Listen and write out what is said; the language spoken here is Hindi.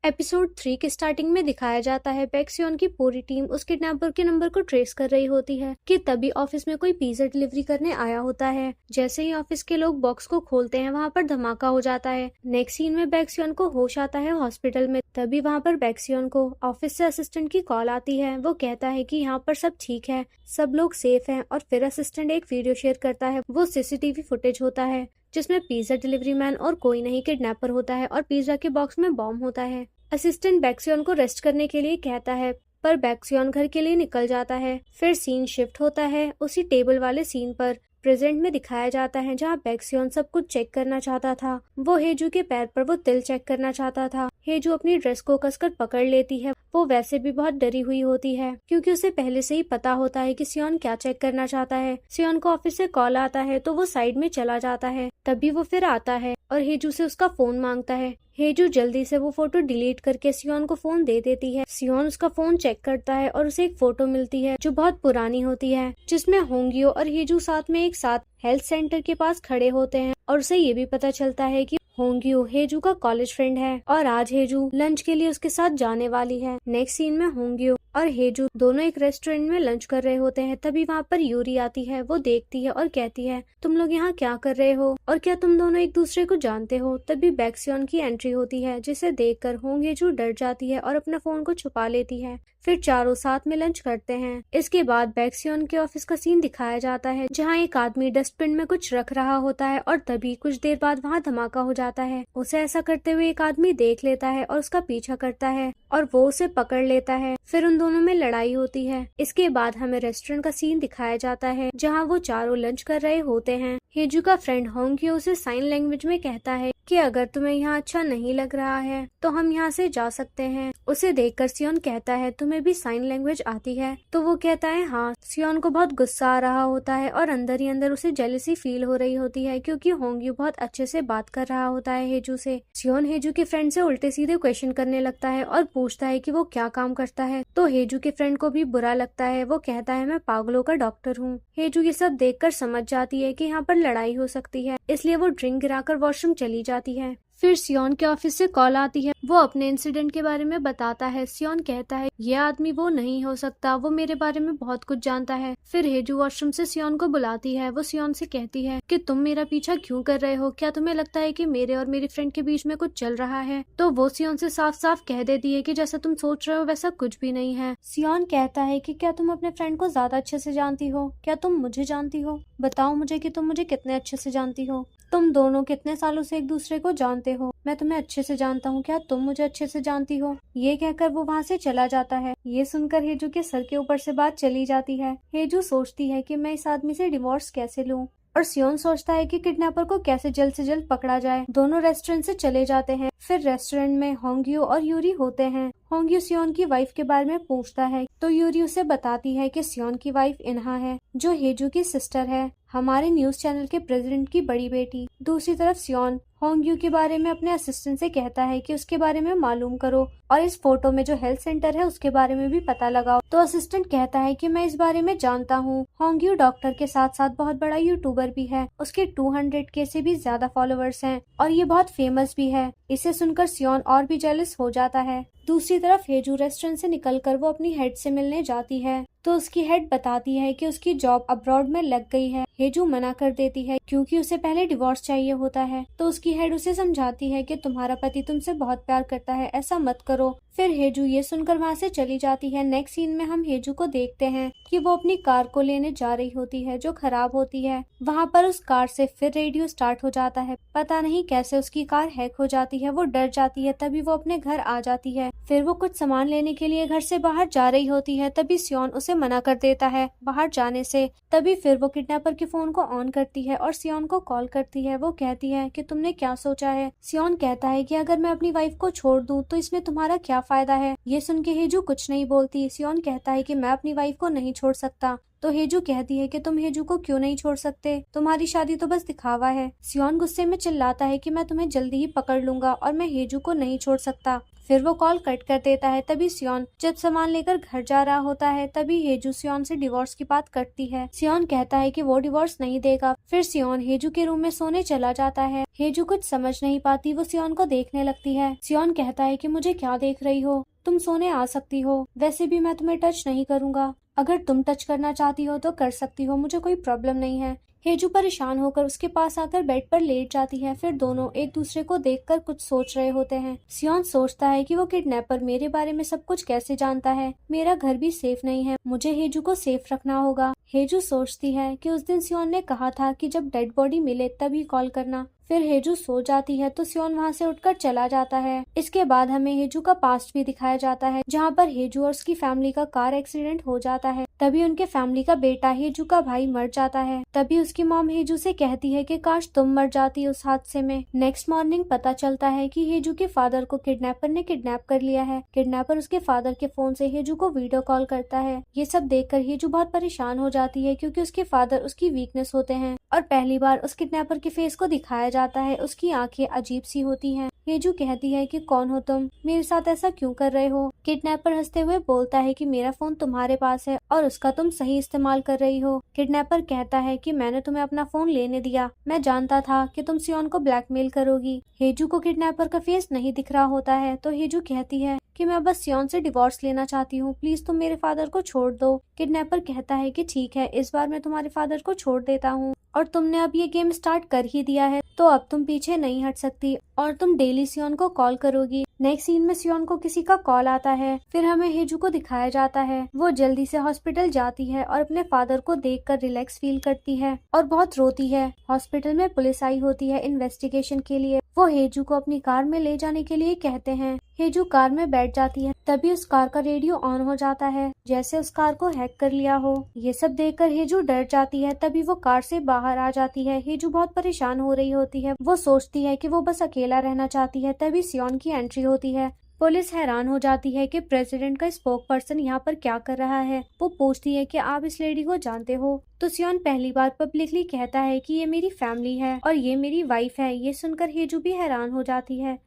एपिसोड 3 के स्टार्टिंग में दिखाया जाता है बैक्सियन की पूरी टीम उस किडनैपर के नंबर को ट्रेस कर रही होती है कि तभी ऑफिस में कोई पिज्जा डिलीवरी करने आया होता है। जैसे ही ऑफिस के लोग बॉक्स को खोलते हैं वहाँ पर धमाका हो जाता है। नेक्स्ट सीन में बैक्सियन को होश आता है हॉस्पिटल में। तभी वहाँ पर बैक्सियन को ऑफिस से असिस्टेंट की कॉल आती है। वो कहता है कि यहाँ पर सब ठीक है, सब लोग सेफ हैं। और फिर असिस्टेंट एक वीडियो शेयर करता है। वो सीसीटीवी फुटेज होता है जिसमें पिज्जा डिलीवरी मैन और कोई नहीं किडनैपर होता है और पिज्जा के बॉक्स में बॉम्ब होता है। असिस्टेंट बैक्सियन को रेस्ट करने के लिए कहता है पर बैक्सियन घर के लिए निकल जाता है। फिर सीन शिफ्ट होता है उसी टेबल वाले सीन पर प्रेजेंट में दिखाया जाता है जहाँ बैक्सियन सब कुछ चेक करना चाहता था। वो हेजू के पैर पर वो तिल चेक करना चाहता था। हेजू अपनी ड्रेस को कसकर पकड़ लेती है। वो वैसे भी बहुत डरी हुई होती है क्योंकि उसे पहले से ही पता होता है कि सियोन क्या चेक करना चाहता है। सियोन को ऑफिस से कॉल आता है तो वो साइड में चला जाता है। तभी वो फिर आता है और हेजू से उसका फोन मांगता है। हेजू जल्दी से वो फोटो डिलीट करके सियोन को फोन दे देती है। सियोन उसका फोन चेक करता है और उसे एक फोटो मिलती है जो बहुत पुरानी होती है जिसमें होंगियो और हेजू साथ में एक साथ हेल्थ सेंटर के पास खड़े होते हैं और उसे ये भी पता चलता है कि होंगियो हेजू का कॉलेज फ्रेंड है और आज हेजू लंच के लिए उसके साथ जाने वाली है। नेक्स्ट सीन में होंगियो और हेजू दोनों एक रेस्टोरेंट में लंच कर रहे होते हैं। तभी वहाँ पर यूरी आती है। वो देखती है और कहती है तुम लोग यहाँ क्या कर रहे हो और क्या तुम दोनों एक दूसरे को जानते हो। तभी बैक्सियन की एंट्री होती है जिसे देखकर होंगेजू डर जाती है और अपना फोन को छुपा लेती है। फिर चारों साथ में लंच करते हैं। इसके बाद बैक्सियन के ऑफिस का सीन दिखाया जाता है जहाँ एक आदमी डस्टबिन में कुछ रख रहा होता है और तभी कुछ देर बाद वहाँ धमाका हो जाता है। उसे ऐसा करते हुए एक आदमी देख लेता है और उसका पीछा करता है और वो उसे पकड़ लेता है। फिर उन दोनों में लड़ाई होती है। इसके बाद हमें रेस्टोरेंट का सीन दिखाया जाता है जहाँ वो चारों लंच कर रहे होते हैं। हेजू का फ्रेंड होंगियो उसे साइन लैंग्वेज में कहता है कि अगर तुम्हें यहाँ अच्छा नहीं लग रहा है तो हम यहाँ से जा सकते हैं। उसे देखकर सियोन कहता है तुम्हें भी साइन लैंग्वेज आती है? तो वो कहता है हाँ। सियोन को बहुत गुस्सा आ रहा होता है और अंदर ही अंदर उसे जेलसी फील हो रही होती है क्योंकि होंगियो बहुत अच्छे से बात कर रहा होता है हेजू से। सियोन हेजू के फ्रेंड से उल्टे सीधे क्वेश्चन करने लगता है और पूछता है कि वो क्या काम करता है। तो हेजू के फ्रेंड को भी बुरा लगता है। वो कहता है मैं पागलों का डॉक्टर हूँ। हेजू ये सब देखकर समझ जाती है कि यहाँ पर लड़ाई हो सकती है, इसलिए वो ड्रिंक गिराकर वॉशरूम चली जाती है। फिर सियोन के ऑफिस से कॉल आती है। वो अपने इंसिडेंट के बारे में बताता है। सियोन कहता है ये आदमी वो नहीं हो सकता, वो मेरे बारे में बहुत कुछ जानता है। फिर हेजू वॉशरूम से सियोन को बुलाती है। वो सियोन से कहती है कि तुम मेरा पीछा क्यों कर रहे हो, क्या तुम्हें लगता है कि मेरे और मेरी फ्रेंड के बीच में कुछ चल रहा है? तो वो सियोन से साफ साफ कह देती है कि जैसा तुम सोच रहे हो वैसा कुछ भी नहीं है। सियोन कहता है कि क्या तुम अपने फ्रेंड को ज्यादा अच्छे से जानती हो? क्या तुम मुझे जानती हो? बताओ मुझे कि तुम मुझे कितने अच्छे से जानती हो। तुम दोनों कितने सालों से एक दूसरे को जानते हो? मैं तुम्हें अच्छे से जानता हूँ, क्या तुम मुझे अच्छे से जानती हो? ये कहकर वो वहाँ से चला जाता है। ये सुनकर हेजू के सर के ऊपर से बात चली जाती है। हेजू सोचती है कि मैं इस आदमी से डिवोर्स कैसे लूँ और सियोन सोचता है कि किडनैपर को कैसे जल्द से जल्द पकड़ा जाए। दोनों रेस्टोरेंट से चले जाते हैं। फिर रेस्टोरेंट में होंगियो और यूरी होते हैं। होंगियो सियोन की वाइफ के बारे में पूछता है तो यूरी उसे बताती है कि सियोन की वाइफ इन्हा है जो हेजू की सिस्टर है, हमारे न्यूज चैनल के प्रेसिडेंट की बड़ी बेटी। दूसरी तरफ सियोन होंगियो के बारे में अपने असिस्टेंट से कहता है कि उसके बारे में मालूम करो और इस फोटो में जो हेल्थ सेंटर है उसके बारे में भी पता लगाओ। तो असिस्टेंट कहता है कि मैं इस बारे में जानता हूँ। होंगियो डॉक्टर के साथ साथ बहुत बड़ा यूट्यूबर भी है। उसके 200 के से भी ज्यादा फॉलोअर्स हैं और ये बहुत फेमस भी है। इसे सुनकर सियोन और भी जेलस हो जाता है। दूसरी तरफ हेजू रेस्टोरेंट से निकलकर वो अपनी हेड से मिलने जाती है तो उसकी हेड बताती है कि उसकी जॉब अब्रॉड में लग गई है। हेजू मना कर देती है क्योंकि उसे पहले डिवोर्स चाहिए होता है। तो उसकी हेड उसे समझाती है कि तुम्हारा पति तुमसे बहुत प्यार करता है, ऐसा मत करो। फिर हेजू ये सुनकर वहाँ से चली जाती है। नेक्स्ट सीन में हम हेजू को देखते हैं कि वो अपनी कार को लेने जा रही होती है जो खराब होती है। वहाँ पर उस कार से फिर रेडियो स्टार्ट हो जाता है। पता नहीं कैसे उसकी कार हैक हो जाती है। वो डर जाती है। तभी वो अपने घर आ जाती है। फिर वो कुछ सामान लेने के लिए घर से बाहर जा रही होती है। तभी सियोन उसे मना कर देता है बाहर जाने से। तभी फिर वो किडनैपर के फोन को ऑन करती है और सियोन को कॉल करती है। वो कहती है कि तुमने क्या सोचा है? सियोन कहता है कि अगर मैं अपनी वाइफ को छोड़ दूं तो इसमें तुम्हारा क्या फायदा है? ये सुन के हेजू कुछ नहीं बोलती। सियोन कहता है कि मैं अपनी वाइफ को नहीं छोड़ सकता। तो हेजू कहती है कि तुम हेजू को क्यों नहीं छोड़ सकते, तुम्हारी शादी तो बस दिखावा है। सियोन गुस्से में चिल्लाता है कि मैं तुम्हें जल्दी ही पकड़ लूंगा और मैं हेजू को नहीं छोड़ सकता। फिर वो कॉल कट कर देता है। तभी सियोन जब सामान लेकर घर जा रहा होता है, तभी हेजू सियोन से डिवोर्स की बात करती है। सियोन कहता है कि वो डिवोर्स नहीं देगा। फिर सियोन हेजू के रूम में सोने चला जाता है। हेजू कुछ समझ नहीं पाती, वो सियोन को देखने लगती है। सियोन कहता है कि मुझे क्या देख रही हो, तुम सोने आ सकती हो, वैसे भी मैं तुम्हें टच नहीं करूंगा, अगर तुम टच करना चाहती हो तो कर सकती हो, मुझे कोई प्रॉब्लम नहीं है। हेजू परेशान होकर उसके पास आकर बेड पर लेट जाती है। फिर दोनों एक दूसरे को देखकर कुछ सोच रहे होते हैं। सियोन सोचता है कि वो किडनैपर मेरे बारे में सब कुछ कैसे जानता है, मेरा घर भी सेफ नहीं है, मुझे हेजू को सेफ रखना होगा। हेजू सोचती है कि उस दिन सियोन ने कहा था कि जब डेड बॉडी मिले तभी कॉल करना। फिर हेजू सो जाती है तो सियोन वहाँ से उठकर चला जाता है। इसके बाद हमें हेजू का पास्ट भी दिखाया जाता है, जहाँ पर हेजू और उसकी फैमिली का कार एक्सीडेंट हो जाता है। तभी उनके फैमिली का बेटा हेजू का भाई मर जाता है। तभी उसकी मॉम हेजू से कहती है कि काश तुम मर जाती उस हादसे में। नेक्स्ट मॉर्निंग पता चलता है कि हेजू के फादर को किडनैपर ने किडनैप कर लिया है। किडनैपर उसके फादर के फोन से हेजू को वीडियो कॉल करता है। ये सब देखकर हेजू बहुत परेशान हो जाती है, क्योंकि उसके फादर उसकी वीकनेस होते हैं और पहली बार उस किडनैपर के फेस को दिखाया जाता है। उसकी आंखें अजीब सी होती हैं। हेजू कहती है कि कौन हो तुम, मेरे साथ ऐसा क्यों कर रहे हो। किडनैपर हंसते हुए बोलता है कि मेरा फोन तुम्हारे पास है और उसका तुम सही इस्तेमाल कर रही हो। किडनैपर कहता है कि मैंने तुम्हें अपना फोन लेने दिया, मैं जानता था कि तुम सियोन को ब्लैकमेल करोगी। हेजू को किडनैपर का फेस नहीं दिख रहा होता है, तो हेजू कहती है कि मैं बस सियोन से डिवोर्स लेना चाहती हूँ, प्लीज तुम मेरे फादर को छोड़ दो। किडनैपर कहता है कि ठीक है, इस बार मैं तुम्हारे फादर को छोड़ देता हूँ, और तुमने अब ये गेम स्टार्ट कर ही दिया है तो अब तुम पीछे नहीं हट सकती और तुम डेली सियोन को कॉल करोगी। नेक्स्ट सीन में सियोन को किसी का कॉल आता है। फिर हमें हेजू को दिखाया जाता है, वो जल्दी से हॉस्पिटल जाती है और अपने फादर को देखकर रिलैक्स फील करती है और बहुत रोती है। हॉस्पिटल में पुलिस आई होती है इन्वेस्टिगेशन के लिए। वो हेजू को अपनी कार में ले जाने के लिए कहते हैं। हेजू कार में बैठ जाती है, तभी उस कार का रेडियो ऑन हो जाता है, जैसे उस कार को हैक कर लिया हो। ये सब देखकर हेजू डर जाती है। तभी वो कार से बाहर आ जाती है। हेजू बहुत परेशान हो रही होती है, वो सोचती है कि वो बस अकेला रहना चाहती है। तभी सियोन की एंट्री होती है। पुलिस हैरान हो जाती है कि प्रेसिडेंट का स्पोक पर्सन यहाँ पर क्या कर रहा है। वो पूछती है कि आप इस लेडी को जानते हो, तो सियोन पहली बार पब्लिकली कहता है कि ये मेरी फैमिली है और ये मेरी वाइफ है। ये सुनकर हेजू भी हैरान हो जाती है।